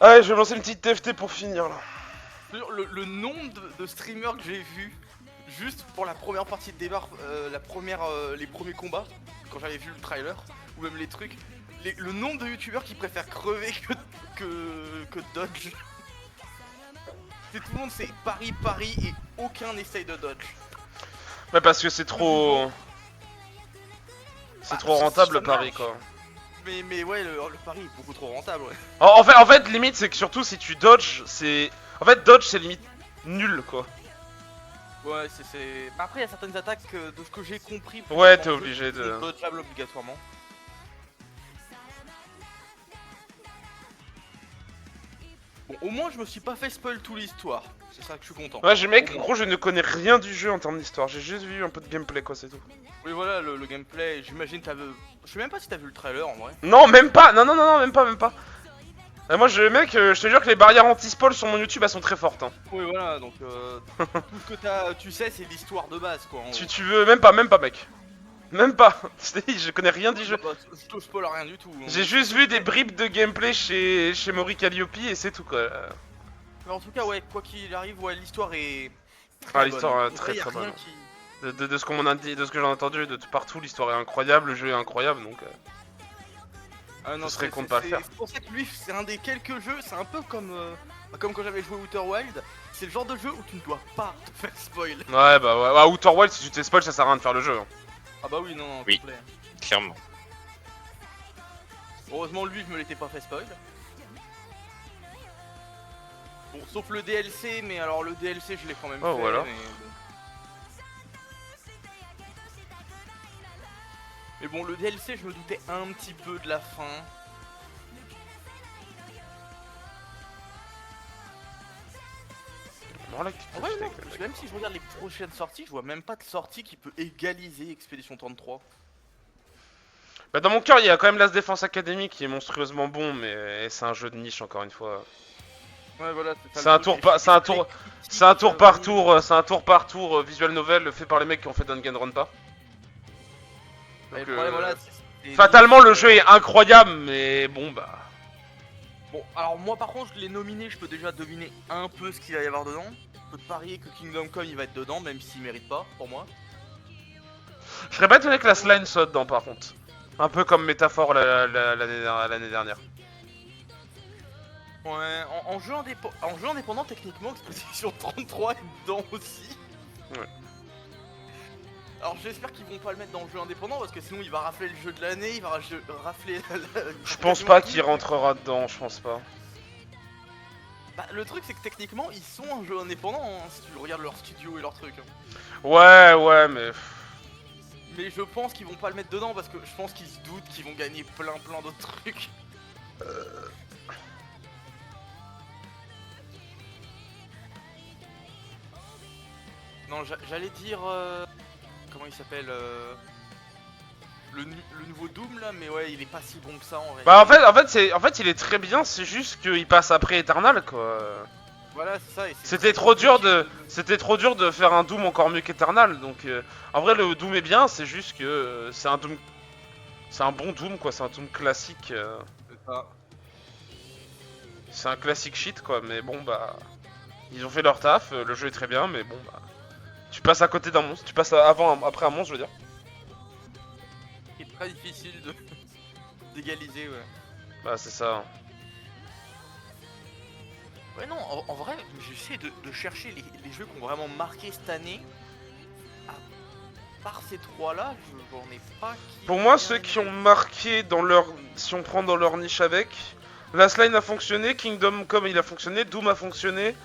Allez, je vais me lancer une petite TFT pour finir là. Le nombre de streamers que j'ai vu juste pour la première partie de débat, les premiers combats, quand j'avais vu le trailer, ou même les trucs, le nombre de youtubeurs qui préfèrent crever que dodge. Tout le monde c'est pari et aucun essaye de dodge. Ouais, parce que c'est trop. C'est trop rentable le pari quoi. Mais ouais, le pari est beaucoup trop rentable, ouais. En fait, limite, c'est que surtout si tu dodges, c'est. En fait, dodge c'est limite nul quoi. Ouais, c'est. Après, il y a certaines attaques de ce que j'ai compris. Ouais, t'es obligé de. Dodgeable obligatoirement. Bon, au moins, je me suis pas fait spoil toute l'histoire. C'est ça que je suis content. Ouais, mec, gros, je ne connais rien du jeu en termes d'histoire. J'ai juste vu un peu de gameplay quoi, c'est tout. Oui, voilà, le gameplay. J'imagine t'as vu. Je sais même pas si t'as vu le trailer en vrai. Non, même pas. Non, même pas. Moi, mec, je te jure que les barrières anti-spoil sur mon YouTube, elles sont très fortes. Hein. Oui, voilà, donc tout ce que tu sais, c'est l'histoire de base, quoi. Tu veux même pas, mec. Même pas. Je connais rien du jeu. Bah, je te spoil rien du tout. J'ai juste vu des bribes de gameplay chez Mori Calliope et c'est tout quoi. Mais en tout cas, ouais, quoi qu'il arrive, ouais, l'histoire est. Ah, l'histoire est très très bonne. Qui... De ce qu'on m'en a dit, de ce que j'ai entendu, de partout, l'histoire est incroyable, le jeu est incroyable donc. Ah non, je serais con de pas le faire. C'est pour ça que lui, c'est un des quelques jeux, c'est un peu comme quand j'avais joué Outer Wild, c'est le genre de jeu où tu ne dois pas te faire spoil. Ouais, bah ouais, Outer Wild, si tu te spoil, ça sert à rien de faire le jeu. Hein. Ah bah oui, non, oui, plaît. clairement. Heureusement, lui, je me l'étais pas fait spoil. Bon, sauf le DLC, mais alors le DLC, je l'ai quand même fait. Voilà. Mais bon, le DLC, je me doutais un petit peu de la fin. En vrai, non, parce que même si je regarde les prochaines sorties, je vois même pas de sortie qui peut égaliser Expédition 33. Bah dans mon cœur, il y a quand même Last Defense Academy qui est monstrueusement bon, mais c'est un jeu de niche encore une fois. Ouais, voilà, c'est un tour par tour visual novel fait par les mecs qui ont fait Danganronpa. Donc, problème, voilà, fatalement, le jeu est incroyable, mais bon bah. Bon, alors moi par contre, je l'ai nominé, je peux déjà deviner un peu ce qu'il va y avoir dedans. Je peux te parier que Kingdom Come il va être dedans, même s'il mérite pas pour moi. Je serais pas étonné que la slime soit dedans par contre. Un peu comme métaphore l'année dernière. Ouais, en jeu indépendant, techniquement, Expédition 33 est dedans aussi. Ouais. Alors j'espère qu'ils vont pas le mettre dans le jeu indépendant parce que sinon il va rafler le jeu de l'année, il va rafler Je pense pas qu'il rentrera dedans, je pense pas. Bah, le truc c'est que techniquement ils sont un jeu indépendant hein, si tu regardes leur studio et leur truc. Hein. Ouais, mais... Mais je pense qu'ils vont pas le mettre dedans parce que je pense qu'ils se doutent qu'ils vont gagner plein d'autres trucs. Non, j'allais dire... Comment il s'appelle le nouveau Doom là, mais ouais, il est pas si bon que ça en vrai. Bah en fait il est très bien, c'est juste qu'il passe après Eternal quoi. Voilà, c'est ça. C'était trop dur de faire un Doom encore mieux qu'Eternal, donc en vrai le Doom est bien, c'est juste que c'est un Doom, c'est un bon Doom quoi, c'est un Doom classique. C'est ça. C'est un classique shit quoi, mais bon bah ils ont fait leur taf, le jeu est très bien, mais bon bah tu passes à côté d'un monstre, tu passes après un monstre je veux dire. C'est très difficile d'égaliser ouais. Bah c'est ça. Ouais non, en vrai, j'essaie de chercher les jeux qui ont vraiment marqué cette année. À part ces trois là, j'en ai pas qui... Pour moi ceux qui ont marqué dans leur... Si on prend dans leur niche avec... Last Line a fonctionné, Kingdom Come il a fonctionné, Doom a fonctionné.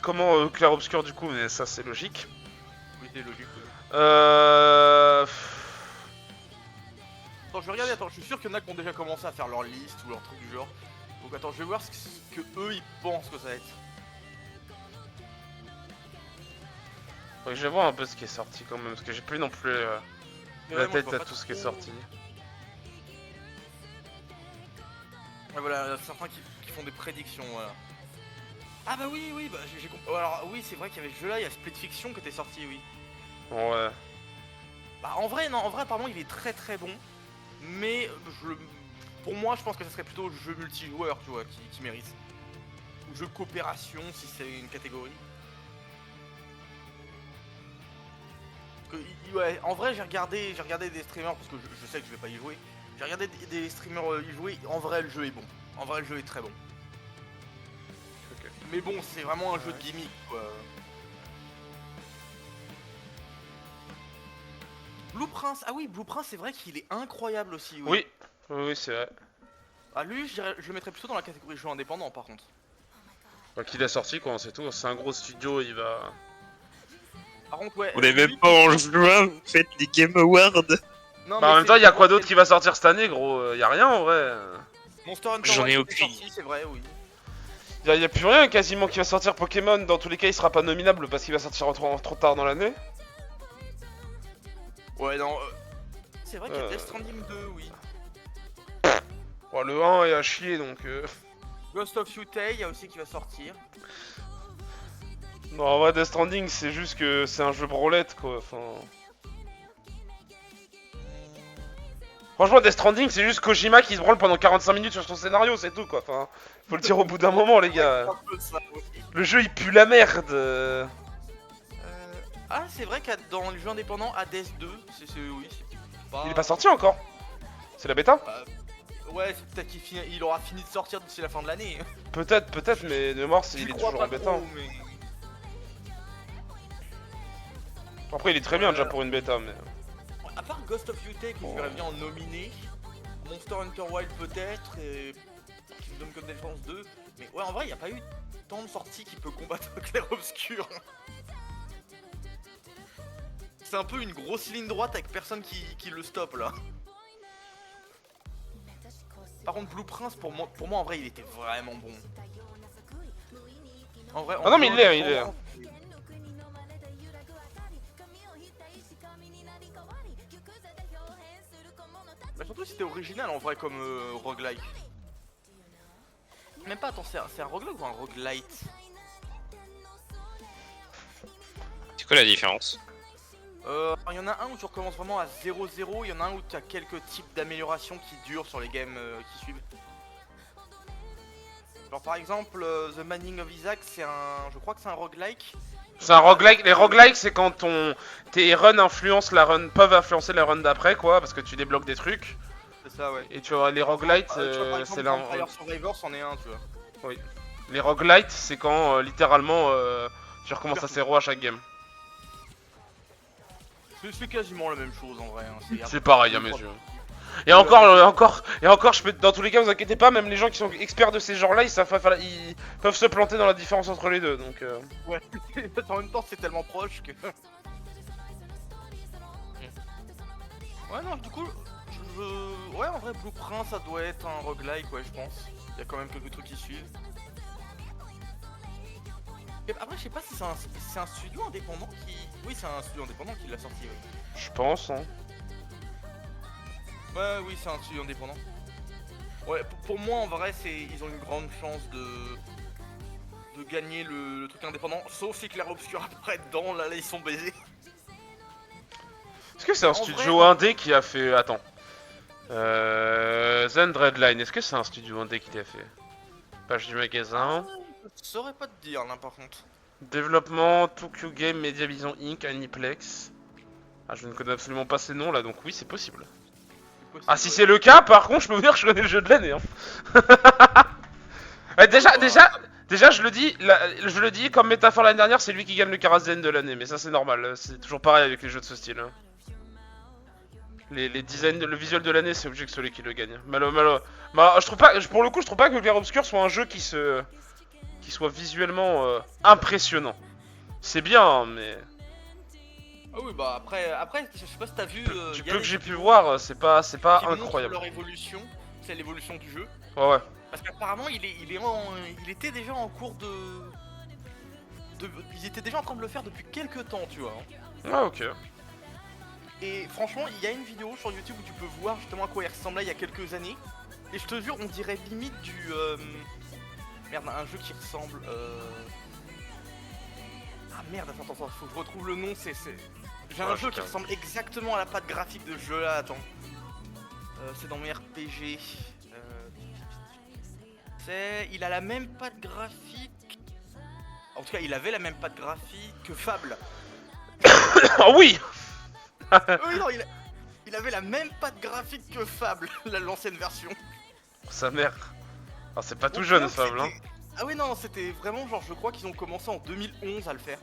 Comment Clair Obscur du coup, mais ça c'est logique. Oui c'est logique. Attends, je vais regarder, attends, je suis sûr qu'il y en a qui ont déjà commencé à faire leur liste ou leur truc du genre. Donc attends, je vais voir ce que eux ils pensent que ça va être. Faut que je vais voir un peu ce qui est sorti quand même, parce que j'ai plus non plus la tête à tout ce qui est sorti. Ouais, voilà, certains qui font des prédictions, voilà. Ah bah oui, bah j'ai compris. Alors oui, c'est vrai qu'il y avait ce jeu là, il y a Split Fiction qui était sorti, oui. Ouais. Bah en vrai, non, en vrai apparemment il est très bon. Mais pour moi, je pense que ça serait plutôt jeu multijoueur, tu vois, qui mérite. Ou jeu coopération, si c'est une catégorie. Ouais, en vrai, j'ai regardé des streamers, parce que je sais que je vais pas y jouer. J'ai regardé des streamers y jouer, en vrai, le jeu est bon. En vrai, le jeu est très bon. Ok. Mais bon, c'est vraiment un jeu de gimmick, quoi. Blue Prince, ah oui, Blue Prince, c'est vrai qu'il est incroyable aussi. Oui, oui, c'est vrai. Ah, lui, je le mettrais plutôt dans la catégorie jeu indépendant, par contre. Bah, qu'il a sorti, quoi, c'est tout. C'est un gros studio, il va. Par contre, ouais. On est même lui- pas en juin, vous faites les Game Awards. Non, Bah, en mais même temps, il y a c'est- quoi d'autre qui va sortir cette année, gros? Y a rien en vrai. Monster Hunter J'en ai Wilds est aucune. sorti, c'est vrai, oui. Y a plus rien quasiment qui va sortir. Pokémon, dans tous les cas, il sera pas nominable parce qu'il va sortir trop tard dans l'année. Ouais, non. C'est vrai qu'il y a Euh. Death Stranding 2, oui. Bon, le 1 est à chier donc. Ghost of Yutei, il y a aussi qui va sortir. Non, en vrai, Death Stranding, c'est juste que c'est un jeu branlette quoi. Enfin. Franchement, Death Stranding, c'est juste Kojima qui se branle pendant 45 minutes sur son scénario, c'est tout quoi. Enfin, faut le dire au bout d'un moment, les gars. Un peu ça aussi. Le jeu il pue la merde. Ah, c'est vrai qu'à dans les jeux indépendants, Hades 2, oui, c'est pas. Il est pas sorti encore. C'est la bêta? Ouais, c'est peut-être il aura fini de sortir d'ici la fin de l'année. Peut-être, mais de mort, il J'y est crois toujours pas en bêta. trop, mais. Après, il est très bien déjà pour une bêta, mais. À part Ghost of Yutei que je verrais bien en nominé, Monster Hunter Wild peut-être, et Kingdom Come Deliverance 2, mais ouais en vrai il n'y a pas eu tant de sorties qui peut combattre Clair Obscur. C'est un peu une grosse ligne droite avec personne qui le stoppe là. Par contre Blue Prince pour moi en vrai il était vraiment bon. En vrai, Ah non, mais il est. Bah surtout c'était original en vrai comme roguelike. Même pas, attends, c'est un roguelike ou un roguelite? C'est quoi la différence? Il y en a un où tu recommences vraiment à 0-0, il y en a un où tu as quelques types d'améliorations qui durent sur les games qui suivent. Genre par exemple, The Manning of Isaac, je crois que c'est un roguelike. C'est un roguelike. Les roguelikes, c'est quand tes runs peuvent influencer la run d'après, quoi, parce que tu débloques des trucs. C'est ça, ouais. Et tu vois, les roguelites, Tu vois, par c'est exemple, là. Vampire Survivor, c'en est un, tu vois. Les roguelites, c'est quand littéralement tu recommences à 0 à chaque game. C'est quasiment la même chose en vrai. Hein. C'est pareil à mes yeux. Et encore, dans tous les cas, vous inquiétez pas, même les gens qui sont experts de ces genres-là, ils peuvent se planter dans la différence entre les deux, donc. Ouais, en même temps, c'est tellement proche que. Ouais, non, du coup, ouais, en vrai, Blue Prince, ça doit être un roguelike, ouais, je pense. Il y a quand même quelques trucs qui suivent. Et après, je sais pas si c'est un studio indépendant qui. Oui, c'est un studio indépendant qui l'a sorti, ouais. Je pense, hein. Ouais, oui, c'est un studio indépendant. Ouais, pour moi, en vrai, ils ont une grande chance de gagner le truc indépendant. Sauf si Clair Obscur apparaît dedans, là, ils sont baisés. Est-ce que c'est un studio indé qui a fait. Attends. Zen Dreadline, est-ce que c'est un studio indé qui l'a fait? Page du magasin. Je saurais pas te dire, là, par contre. Développement, Tokyo Game, Mediavision Inc, Aniplex. Ah, je ne connais absolument pas ces noms là, donc oui, c'est possible. Ah, si c'est le cas, par contre, je peux vous dire que je connais le jeu de l'année. Hein. Ouais, déjà, je le dis, comme métaphore l'année dernière, c'est lui qui gagne le Karazen de l'année, mais ça c'est normal, c'est toujours pareil avec les jeux de ce style. Hein. Les designs, le visuel de l'année, c'est obligé que celui qui le gagne. Je trouve pas, pour le coup, je trouve pas que Clair Obscur soit un jeu qui soit visuellement impressionnant. C'est bien, hein, mais. Ah oui, bah après, je sais pas si t'as vu. Du peu que j'ai pu voir, c'est pas incroyable. Leur évolution, c'est l'évolution du jeu. Ouais. Parce qu'apparemment, il était déjà en cours ils étaient déjà en train de le faire depuis quelques temps, tu vois. Hein. Ouais, ok. Et franchement, il y a une vidéo sur YouTube où tu peux voir justement à quoi il ressemblait il y a quelques années. Et je te jure, on dirait limite du. Merde, un jeu qui ressemble. Ah merde, attends, faut que je retrouve le nom, J'ai un jeu qui ressemble exactement à la patte graphique de ce jeu là, attends. C'est dans mes RPG. Il a la même patte graphique. En tout cas, il avait la même patte graphique que Fable. Oh oui. Oui, non, il avait la même patte graphique que Fable, l'ancienne version. Sa mère. Ah, c'est pas tout Donc, jeune, là, Fable, hein. c'était- Ah oui, non, c'était vraiment genre, je crois qu'ils ont commencé en 2011 à le faire.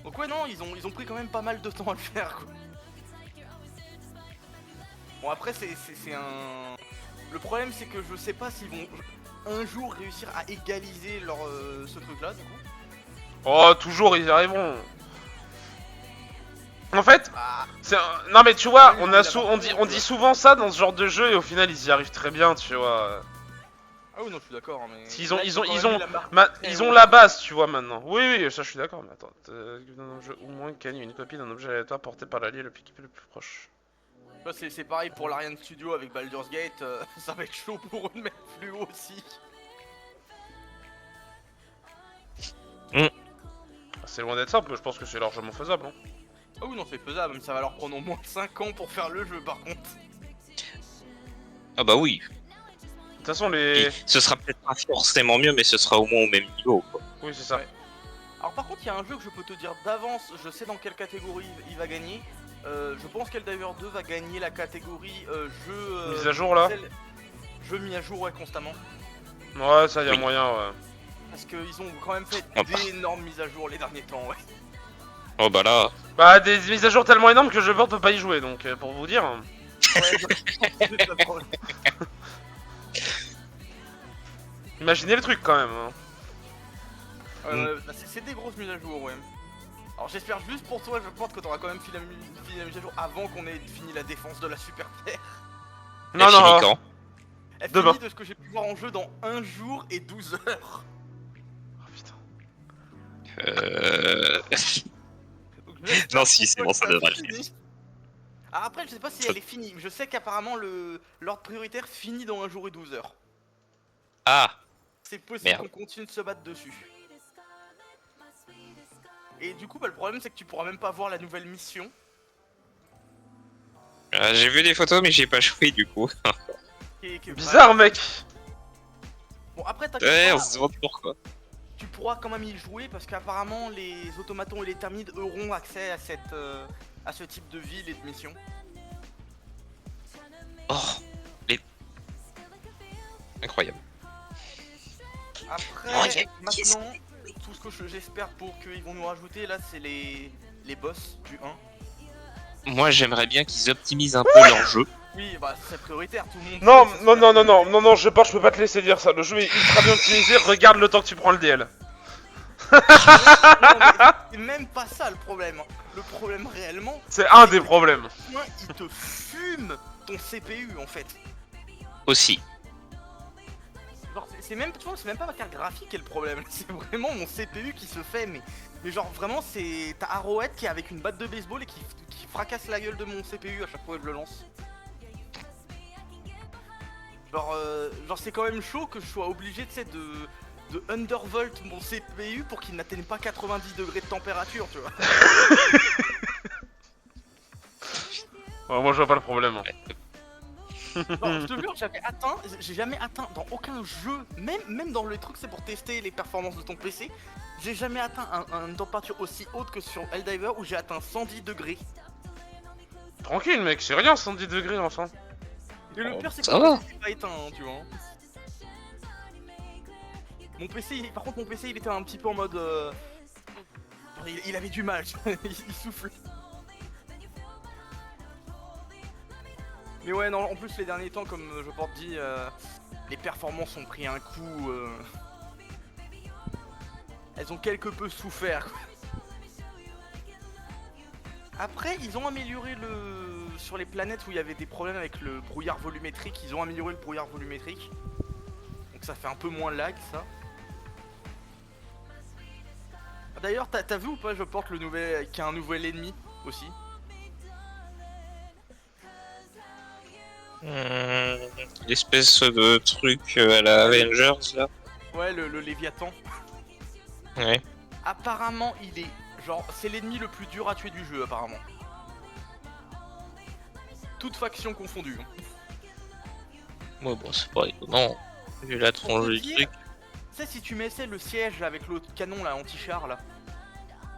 Donc ouais, non, ils ont pris quand même pas mal de temps à le faire, quoi. Bon, après, c'est un... Le problème, c'est que je sais pas s'ils vont un jour réussir à égaliser leur, ce truc-là, du coup. Oh, toujours, ils y arriveront. En fait, Ah, non mais tu vois, oui, on dit souvent ça dans ce genre de jeu et au final ils y arrivent très bien, tu vois. ah oui, non, je suis d'accord, hein, mais... Ils ont, là, ils ont, quand ils même ont, mis la barre très ils ont haut. la base, tu vois maintenant. Oui, oui, ça je suis d'accord. Mais attends, d'un jeu au moins gagne une copie d'un objet aléatoire porté par l'allié le plus proche. Là, c'est pareil pour l'Ariane Studio avec Baldur's Gate, ça va être chaud pour eux de mettre plus haut aussi. Ah, c'est loin d'être simple, mais je pense que c'est largement faisable. Hein. Ah oui, non, c'est faisable, mais ça va leur prendre au moins 5 ans pour faire le jeu, par contre. Ah bah oui. De toute façon, Et ce sera peut-être pas forcément mieux, mais ce sera au moins au même niveau, quoi. Oui, c'est ça. Ouais. Alors par contre, il y a un jeu que je peux te dire d'avance, je sais dans quelle catégorie il va gagner. Je pense qu'Helldivers 2 va gagner la catégorie jeu... Mise à jour, là Jeu mis à jour, ouais, constamment. Ouais, ça y a Oui. moyen, ouais. Parce qu'ils ont quand même fait Ah bah. d'énormes mises à jour les derniers temps, ouais. Oh bah là. Bah, des mises à jour tellement énormes que Jeuboard peut pas y jouer, donc pour vous dire. Ouais, c'est ça le problème. Imaginez le truc quand même. Hein. Bah, c'est des grosses mises à jour, ouais. Alors j'espère juste pour toi, je pense que t'auras quand même fini la mise à jour avant qu'on ait fini la défense de la Super Terre. Non, Elle non, finit non. quand Elle Demain. finit de ce que j'ai pu voir en jeu dans 1 jour et 12 heures. Oh, putain. Donc, j'espère Non, si, pour c'est toi bon, que ça t'as devrait le fini. Ah, après, je sais pas si elle est finie. Je sais qu'apparemment l'ordre prioritaire finit dans 1 jour et 12 heures. Ah. C'est possible Merde. qu'on continue de se battre dessus. Et du coup, bah, le problème c'est que tu pourras même pas voir la nouvelle mission. J'ai vu des photos, mais j'ai pas joué du coup. qui est Bizarre, mec. Bon, après, Ouais, t'inquiète on pas, se demande pourquoi. tu pourras quand même y jouer parce qu'apparemment les automatons et les termites auront accès à à ce type de ville et de mission. Oh. Incroyable. Après, Oh, maintenant, tout ce que j'espère pour qu'ils vont nous rajouter là, c'est les boss du 1. Moi, j'aimerais bien qu'ils optimisent un peu leur jeu. Oui, bah c'est prioritaire, tout le monde. Non, veut que ça non, soit non, la non, non, priorité. non, non, je peux pas te laisser dire ça. Le jeu est ultra bien optimisé. Regarde le temps que tu prends le DL. Non, mais c'est même pas ça le problème. Le problème réellement, C'est un des problèmes. moi, il te fume ton CPU en fait. Aussi. Genre, c'est même, tu vois, c'est même pas ma carte graphique qui est le problème, c'est vraiment mon CPU qui se fait, mais genre vraiment c'est... T'as Arrowhead qui est avec une batte de baseball et qui fracasse la gueule de mon CPU à chaque fois que je le lance. Genre c'est quand même chaud que je sois obligé, tu sais, de undervolt mon CPU pour qu'il n'atteigne pas 90 degrés de température, tu vois. Ouais, moi je vois pas le problème. Hein. Non, je te jure, j'ai jamais atteint dans aucun jeu, même dans les trucs c'est pour tester les performances de ton PC, j'ai jamais atteint une température aussi haute que sur Helldiver où j'ai atteint 110 degrés. Tranquille, mec, c'est rien 110 degrés enfin. Et le pire c'est que ça mon va. PC c'est pas éteint, hein, tu vois. Mon PC, par contre mon PC il était un petit peu en mode... Il avait du mal, il souffle. Mais ouais, non, en plus les derniers temps, comme je porte dit, les performances ont pris un coup. Elles ont quelque peu souffert. Quoi. Après, ils ont amélioré sur les planètes où il y avait des problèmes avec le brouillard volumétrique, ils ont amélioré le brouillard volumétrique. Donc ça fait un peu moins lag, ça. D'ailleurs, t'as vu ou pas, je porte le nouvel, qu'il y a un nouvel ennemi aussi. L'espèce de truc à la Avengers là. Ouais, le Léviathan. Ouais. Apparemment, il est... Genre, c'est l'ennemi le plus dur à tuer du jeu, apparemment. Toute faction confondue. Ouais, bon, c'est pas étonnant. Vu la tronche du dire, truc. Tu sais, si tu mettais le siège avec l'autre canon là, anti-char là,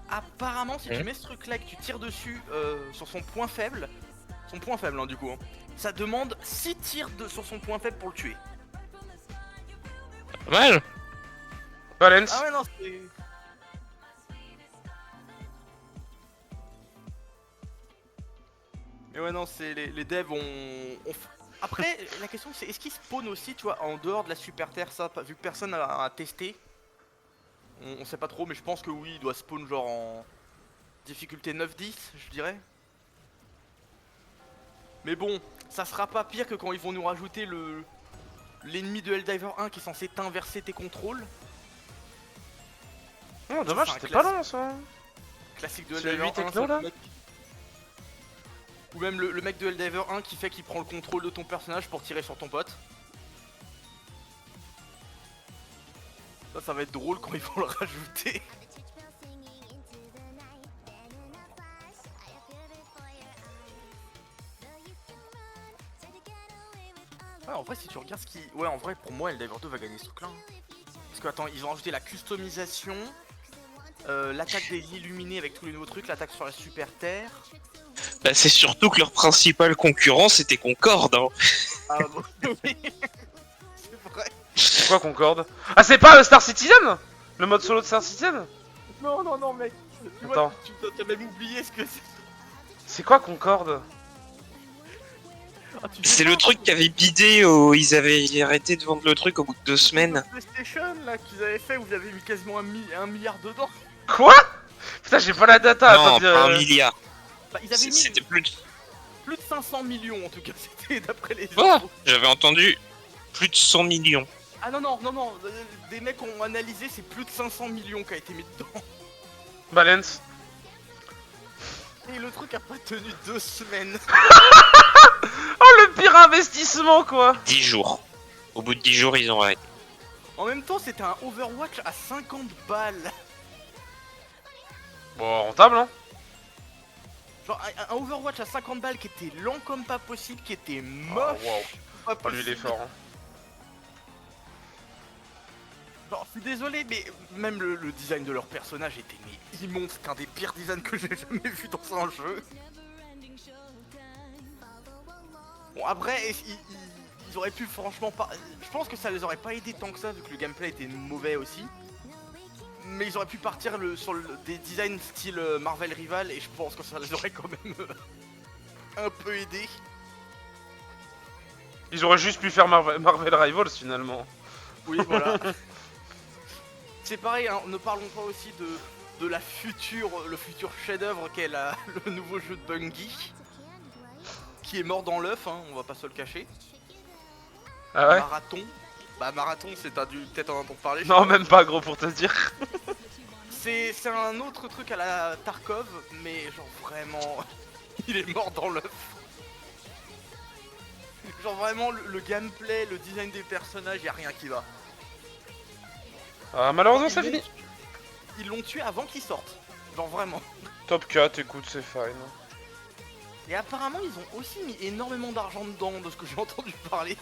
apparemment, si tu mets ce truc là et que tu tires dessus sur son point faible hein, du coup, hein, ça demande 6 tirs sur son point faible pour le tuer. Pas mal. Valence. Ah ouais, non, c'est. Mais ouais, non, c'est les devs Après, la question c'est est-ce qu'ils spawn aussi, tu vois, en dehors de la super terre, ça, vu que personne a testé. On sait pas trop, mais je pense que oui, il doit spawn genre en difficulté 9-10, je dirais. Mais bon, ça sera pas pire que quand ils vont nous rajouter l'ennemi de Helldiver 1 qui est censé t'inverser tes contrôles. Oh, dommage, c'est un c'était pas classique. long ça. Classique de C'est le Helldiver 8 1, techno, ça, là le mec- Ou même le mec de Helldiver 1 qui fait qu'il prend le contrôle de ton personnage pour tirer sur ton pote. Ça va être drôle quand ils vont le rajouter. Ouais, en vrai, si tu regardes ce qui. Ouais, en vrai, pour moi, Helldiver 2 va gagner ce truc-là. Hein. Parce que, attends, ils ont rajouté la customisation, l'attaque des illuminés avec tous les nouveaux trucs, l'attaque sur la super terre. Bah, c'est surtout que leur principal concurrent c'était Concorde. Hein. Ah bon, oui. C'est vrai. C'est quoi Concorde? Ah, c'est pas Star Citizen? Le mode solo de Star Citizen? Non, non, non, mec. Tu vois, Attends. tu as même oublié ce que c'est. C'est quoi Concorde? Ah, tu sais C'est pas, le truc qui avait bidé, ils avaient arrêté de vendre le truc au bout de 2 semaines. PlayStation là qu'ils avaient fait où vous avez mis quasiment un milliard dedans. Quoi? Putain, j'ai pas la data. Non, attends, pas 1 milliard. Bah, ils avaient mis C'était plus de... plus de 500 millions en tout cas, c'était d'après les Oh, infos. j'avais entendu plus de 100 millions. Ah non, non, non, non, des mecs ont analysé, c'est plus de 500 millions qui a été mis dedans. Balance. Et le truc a pas tenu 2 semaines. Oh, le pire investissement quoi. 10 jours. Au bout de 10 jours, ils ont arrêté. En même temps, c'était un Overwatch à 50 balles. Bon, rentable hein. Genre un Overwatch à 50 balles qui était lent comme pas possible, qui était moche. Ah, wow. Pas Oh, lui il est possible. fort hein. Genre, je suis désolé, mais même le design de leur personnage était mais immonde. C'est un des pires designs que j'ai jamais vu dans un jeu. Bon, après, ils auraient pu franchement pas. Je pense que ça les aurait pas aidé tant que ça, vu que le gameplay était mauvais aussi. Mais ils auraient pu partir sur des designs style Marvel Rival, et je pense que ça les aurait quand même un peu aidé. Ils auraient juste pu faire Marvel Rivals finalement. Oui, voilà. C'est pareil, hein, ne parlons pas aussi de le futur chef-d'œuvre qu'est le nouveau jeu de Bungie, qui est mort dans l'œuf, hein, on va pas se le cacher. Ah ouais? Marathon. Bah Marathon, t'as dû peut-être en entendre parler. je Non, sais pas. même pas gros pour te dire. C'est un autre truc à la Tarkov, mais genre vraiment, il est mort dans l'œuf. Genre vraiment le gameplay, le design des personnages, y a rien qui va. Ah, malheureusement c'est fini. Ils l'ont tué avant qu'il sorte. Genre vraiment. Top 4, écoute, c'est fine. Et apparemment ils ont aussi mis énormément d'argent dedans de ce que j'ai entendu parler.